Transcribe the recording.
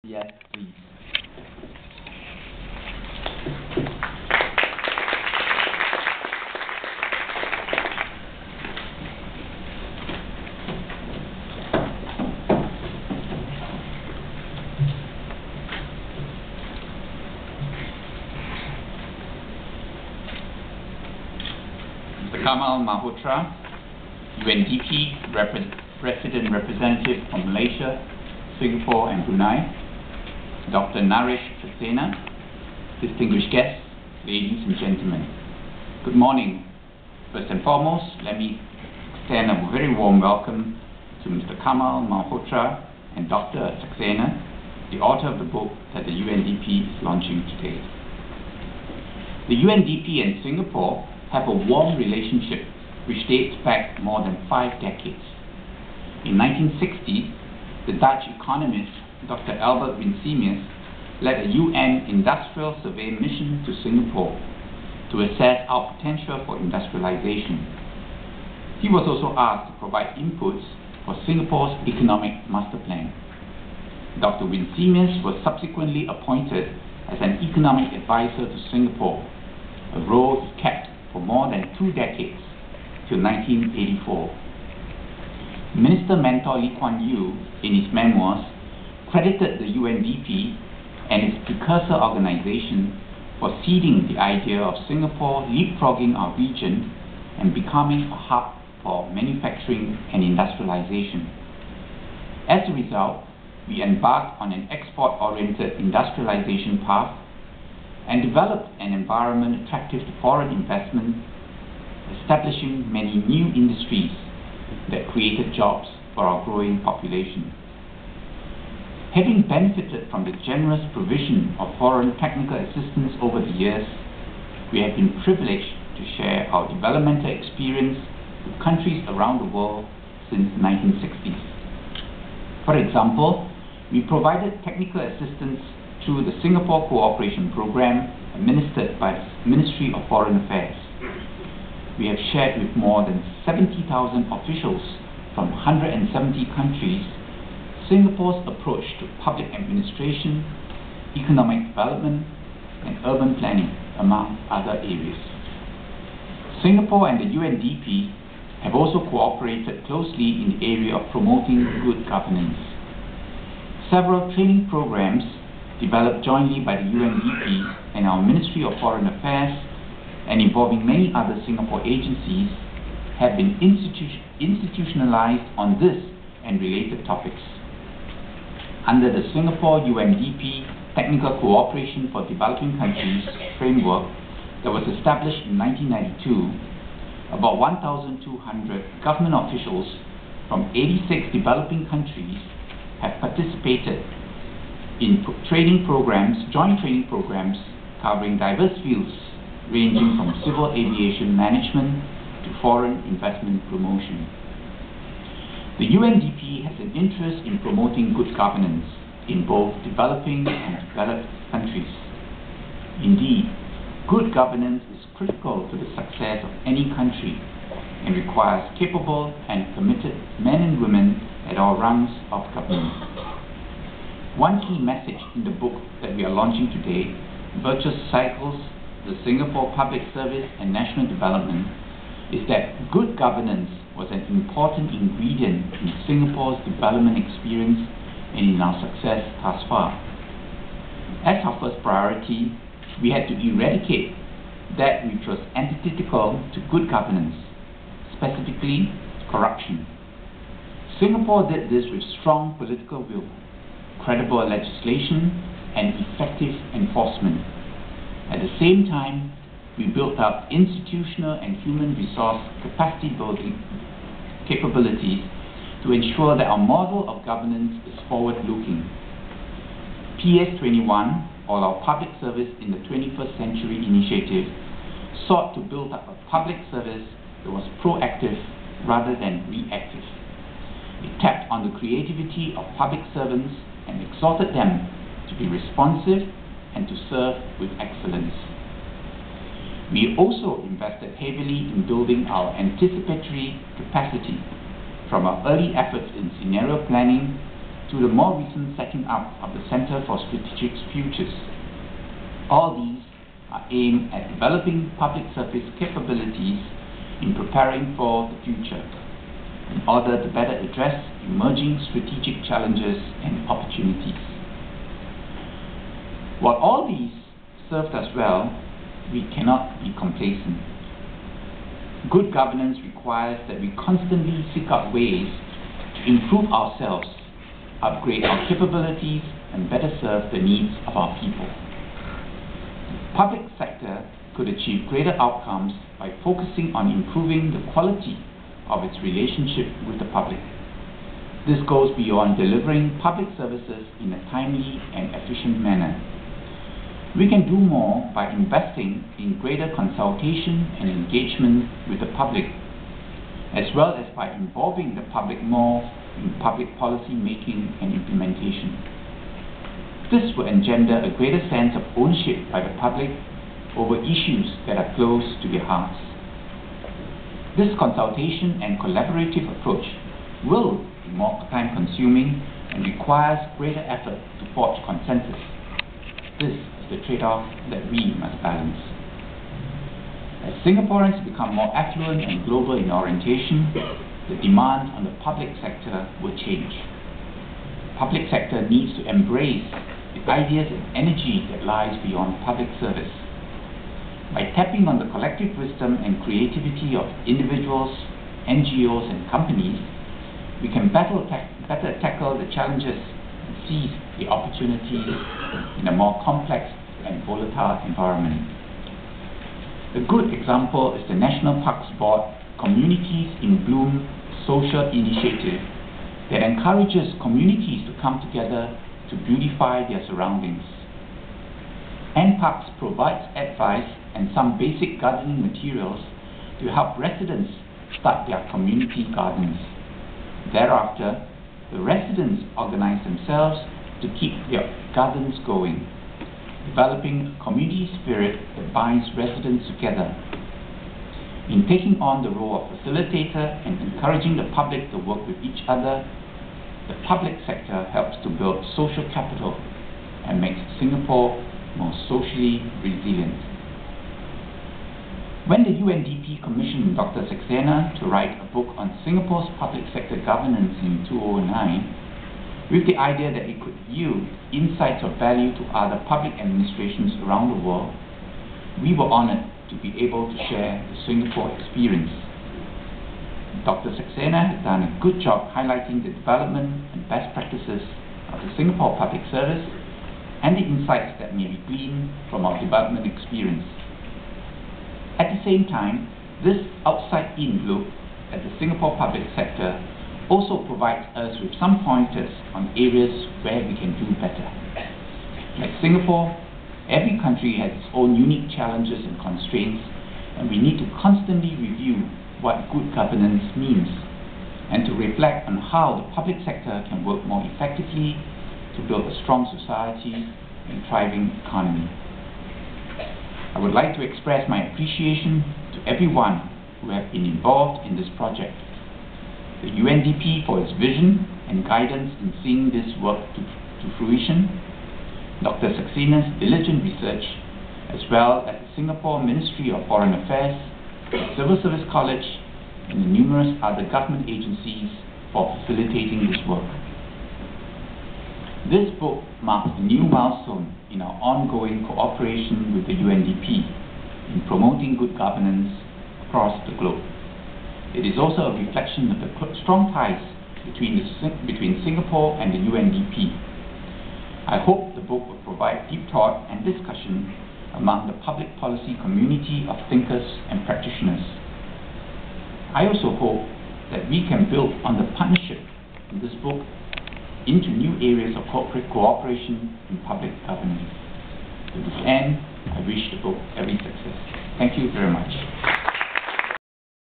Yes, please. Mr. Kamal Malhotra, UNDP President Representative from Malaysia, Singapore and Brunei, Dr. Naresh Saxena, distinguished guests, ladies and gentlemen. Good morning. First and foremost, let me extend a very warm welcome to Mr. Kamal Malhotra and Dr. Saxena, the author of the book that the UNDP is launching today. The UNDP and Singapore have a warm relationship which dates back more than 5 decades. In 1960, the Dutch economist Dr. Albert Winsemius led a UN industrial survey mission to Singapore to assess our potential for industrialization. He was also asked to provide inputs for Singapore's economic master plan. Dr. Winsemius was subsequently appointed as an economic advisor to Singapore, a role he kept for more than 2 decades, till 1984. Minister Mentor Lee Kuan Yew, in his memoirs, credited the UNDP and its precursor organization for seeding the idea of Singapore leapfrogging our region and becoming a hub for manufacturing and industrialization. As a result, we embarked on an export-oriented industrialization path and developed an environment attractive to foreign investment, establishing many new industries that created jobs for our growing population. Having benefited from the generous provision of foreign technical assistance over the years, we have been privileged to share our developmental experience with countries around the world since the 1960s. For example, we provided technical assistance through the Singapore Cooperation Program administered by the Ministry of Foreign Affairs. We have shared with more than 70,000 officials from 170 countries Singapore's approach to public administration, economic development, and urban planning, among other areas. Singapore and the UNDP have also cooperated closely in the area of promoting good governance. Several training programs developed jointly by the UNDP and our Ministry of Foreign Affairs and involving many other Singapore agencies have been institutionalized on this and related topics. Under the Singapore UNDP Technical Cooperation for Developing Countries framework that was established in 1992, about 1,200 government officials from 86 developing countries have participated in joint training programs covering diverse fields ranging from civil aviation management to foreign investment promotion. The UNDP has an interest in promoting good governance in both developing and developed countries. Indeed, good governance is critical to the success of any country and requires capable and committed men and women at all rungs of government. One key message in the book that we are launching today, Virtuous Cycles, the Singapore Public Service and National Development, is that good governance was an important ingredient in Singapore's development experience and in our success thus far. As our first priority, we had to eradicate that which was antithetical to good governance, specifically corruption. Singapore did this with strong political will, credible legislation, and effective enforcement. At the same time, we built up institutional and human resource capacity building capabilities to ensure that our model of governance is forward-looking. PS21, or our Public Service in the 21st Century initiative, sought to build up a public service that was proactive rather than reactive. It tapped on the creativity of public servants and exhorted them to be responsive and to serve with excellence. We also invested heavily in building our anticipatory capacity, from our early efforts in scenario planning to the more recent setting up of the Center for Strategic Futures. All these are aimed at developing public service capabilities in preparing for the future, in order to better address emerging strategic challenges and opportunities. While all these served us well, we cannot be complacent. Good governance requires that we constantly seek out ways to improve ourselves, upgrade our capabilities, and better serve the needs of our people. The public sector could achieve greater outcomes by focusing on improving the quality of its relationship with the public. This goes beyond delivering public services in a timely and efficient manner. We can do more by investing in greater consultation and engagement with the public, as well as by involving the public more in public policy making and implementation. This will engender a greater sense of ownership by the public over issues that are close to their hearts. This consultation and collaborative approach will be more time-consuming and requires greater effort to forge consensus. This is the trade-off that we must balance. As Singaporeans become more affluent and global in orientation, the demand on the public sector will change. The public sector needs to embrace the ideas and energy that lies beyond public service. By tapping on the collective wisdom and creativity of individuals, NGOs and companies, we can better tackle the challenges and seize the opportunities in a more complex and volatile environment. A good example is the National Parks Board Communities in Bloom social initiative that encourages communities to come together to beautify their surroundings. NParks provides advice and some basic gardening materials to help residents start their community gardens. Thereafter, the residents organize themselves to keep their gardens going, developing a community spirit that binds residents together. In taking on the role of facilitator and encouraging the public to work with each other, the public sector helps to build social capital and makes Singapore more socially resilient. When the UNDP commissioned Dr. Saxena to write a book on Singapore's public sector governance in 2009, with the idea that it could yield insights of value to other public administrations around the world, we were honored to be able to share the Singapore experience. Dr. Saxena has done a good job highlighting the development and best practices of the Singapore public service and the insights that may be gleaned from our development experience. At the same time, this outside-in look at the Singapore public sector also provides us with some pointers on areas where we can do better. Like Singapore, every country has its own unique challenges and constraints, and we need to constantly review what good governance means and to reflect on how the public sector can work more effectively to build a strong society and thriving economy. I would like to express my appreciation to everyone who have been involved in this project. The UNDP for its vision and guidance in seeing this work to fruition, Dr. Saxena's diligent research, as well as the Singapore Ministry of Foreign Affairs, the Civil Service College, and the numerous other government agencies for facilitating this work. This book marks a new milestone in our ongoing cooperation with the UNDP in promoting good governance across the globe. It is also a reflection of the strong ties between Singapore and the UNDP. I hope the book will provide deep thought and discussion among the public policy community of thinkers and practitioners. I also hope that we can build on the partnership in this book into new areas of corporate cooperation in public governance. To this end, I wish the book every success. Thank you very much.